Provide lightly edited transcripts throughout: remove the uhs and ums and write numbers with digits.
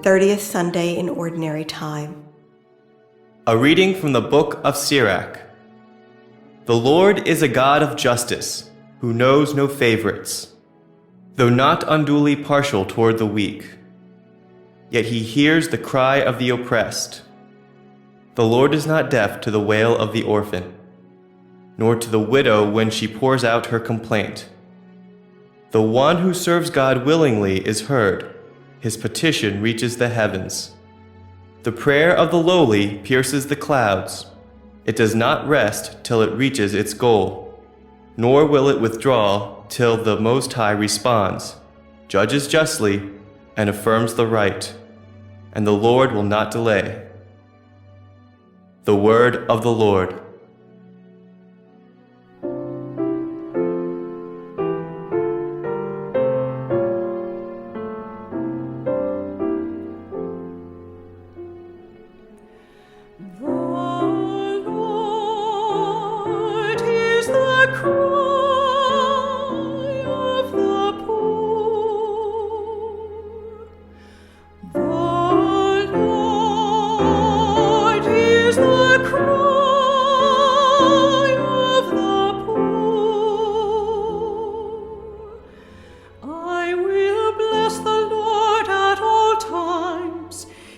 30th Sunday in Ordinary Time. A reading from the book of Sirach. The Lord is a God of justice, who knows no favorites. Though not unduly partial toward the weak, yet he hears the cry of the oppressed. The Lord is not deaf to the wail of the orphan, nor to the widow when she pours out her complaint. The one who serves God willingly is heard. His petition reaches the heavens. The prayer of the lowly pierces the clouds. It does not rest till it reaches its goal, nor will it withdraw till the Most High responds, judges justly, and affirms the right, and the Lord will not delay. The word of the Lord.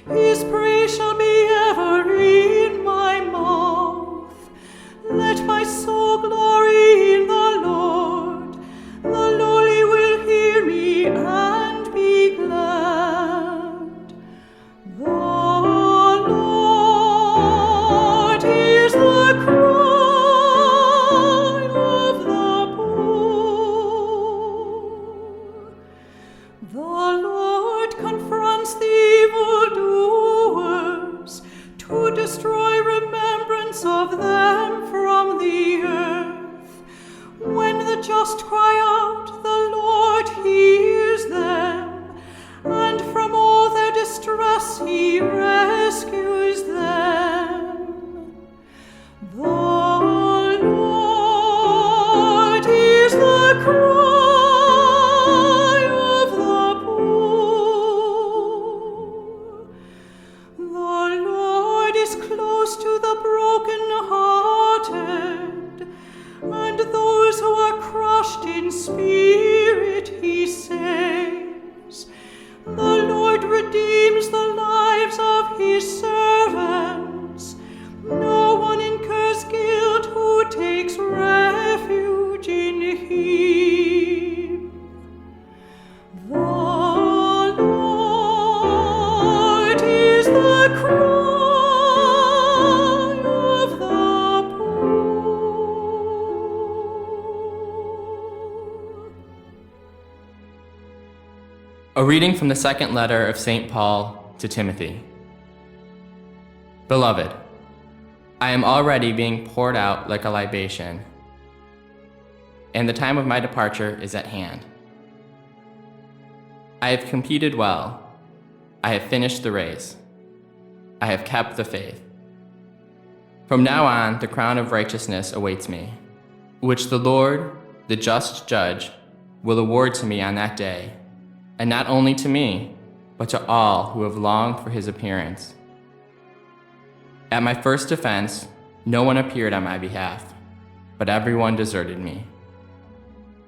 His praise shall be ever in my mouth. Let my soul glory in the Lord. The lowly will hear me and be glad. The Lord is the cry of the poor. The Lord confronts the evildoers, to destroy remembrance of them from the earth. When the just cry out, the Lord hears them, and from all their distress he rescues them. The Lord is the cry of the poor. The Lord is close to the broken-hearted, and those who are crushed in spirit he saves. The Lord redeems the lives of his servants. No one incurs guilt who takes refuge in him. The Lord is the cry of the poor. A reading from the second letter of St. Paul to Timothy. Beloved, I am already being poured out like a libation, and the time of my departure is at hand. I have competed well. I have finished the race. I have kept the faith. From now on, the crown of righteousness awaits me, which the Lord, the just judge, will award to me on that day, and not only to me, but to all who have longed for his appearance. At my first defense, no one appeared on my behalf, but everyone deserted me.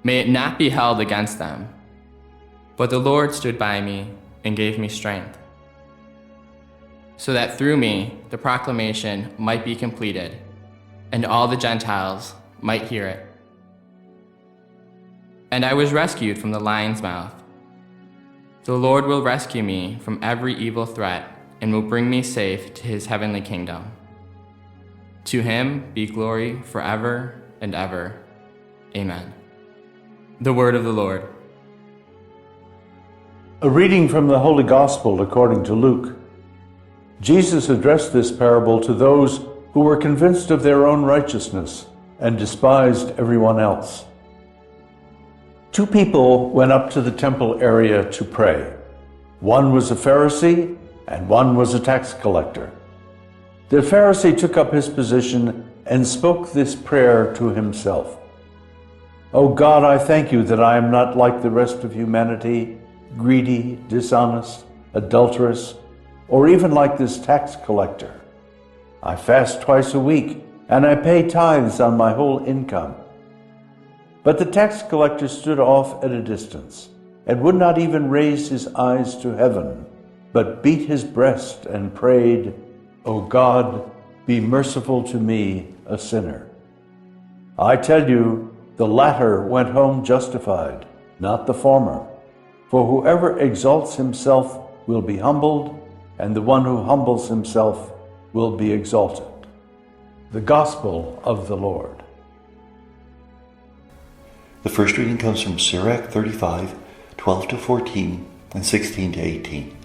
May it not be held against them, but the Lord stood by me and gave me strength, so that through me the proclamation might be completed, and all the Gentiles might hear it. And I was rescued from the lion's mouth. The Lord will rescue me from every evil threat and will bring me safe to his heavenly kingdom. To him be glory forever and ever. Amen. The word of the Lord. A reading from the Holy Gospel according to Luke. Jesus addressed this parable to those who were convinced of their own righteousness and despised everyone else. Two people went up to the temple area to pray. One was a Pharisee and one was a tax collector. The Pharisee took up his position and spoke this prayer to himself. "O God, I thank you that I am not like the rest of humanity, greedy, dishonest, adulteress, or even like this tax collector. I fast twice a week, and I pay tithes on my whole income. But the tax collector stood off at a distance, and would not even raise his eyes to heaven, but beat his breast and prayed, O God, be merciful to me, a sinner. I tell you, the latter went home justified, not the former. For whoever exalts himself will be humbled, and the one who humbles himself will be exalted. The Gospel of the Lord. The first reading comes from Sirach 35, 12 to 14, and 16 to 18.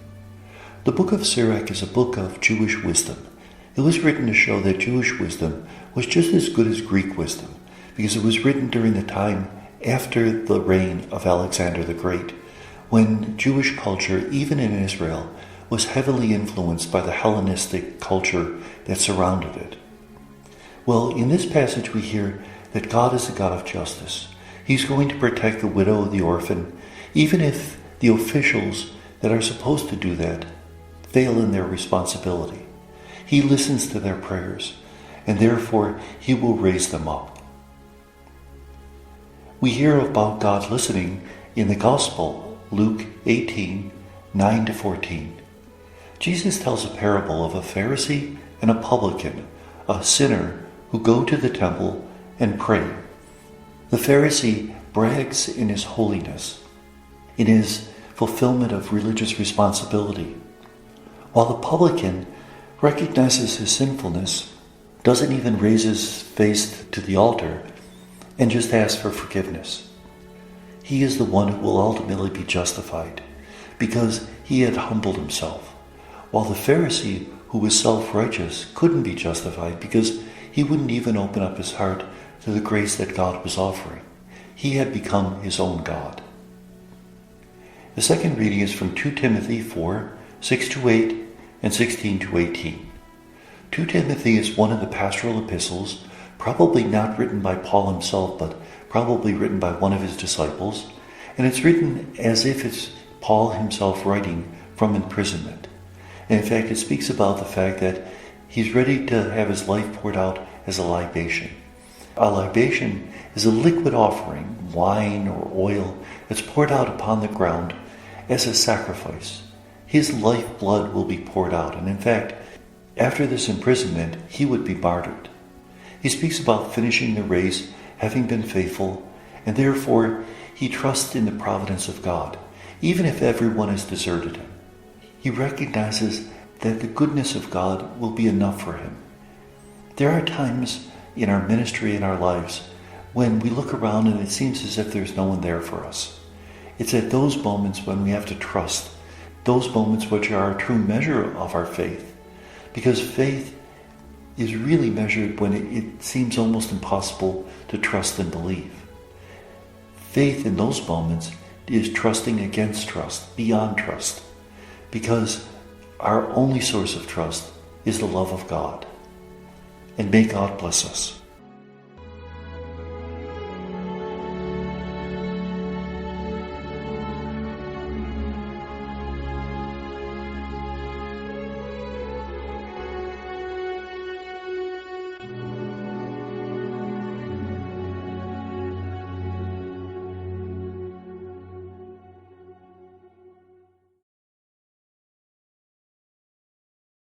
The book of Sirach is a book of Jewish wisdom. It was written to show that Jewish wisdom was just as good as Greek wisdom, because it was written during the time after the reign of Alexander the Great, when Jewish culture, even in Israel, was heavily influenced by the Hellenistic culture that surrounded it. Well, in this passage we hear that God is a God of justice. He's going to protect the widow and the orphan, even if the officials that are supposed to do that fail in their responsibility. He listens to their prayers, and therefore He will raise them up. We hear about God listening in the Gospel, Luke 18, 9 to 14. Jesus tells a parable of a Pharisee and a publican, a sinner, who go to the temple and pray. The Pharisee brags in his holiness, in his fulfillment of religious responsibility, while the publican recognizes his sinfulness, doesn't even raise his face to the altar, and just asks for forgiveness. He is the one who will ultimately be justified, because he had humbled himself, while the Pharisee, who was self-righteous, couldn't be justified because he wouldn't even open up his heart to the grace that God was offering. He had become his own God. The second reading is from 2 Timothy 4, 6 to 8, and 16 to 18. 2 Timothy is one of the pastoral epistles, probably not written by Paul himself, but probably written by one of his disciples, and it's written as if it's Paul himself writing from imprisonment. And in fact, it speaks about the fact that he's ready to have his life poured out as a libation. A libation is a liquid offering, wine or oil, that's poured out upon the ground as a sacrifice. His lifeblood will be poured out, and in fact, after this imprisonment, he would be martyred. He speaks about finishing the race, having been faithful, and therefore he trusts in the providence of God, even if everyone has deserted him. He recognizes that the goodness of God will be enough for him. There are times in our ministry and our lives when we look around and it seems as if there's no one there for us. It's at those moments when we have to trust, those moments which are a true measure of our faith, because faith is really measured when it seems almost impossible to trust and believe. Faith in those moments is trusting against trust, beyond trust, because our only source of trust is the love of God. And may God bless us.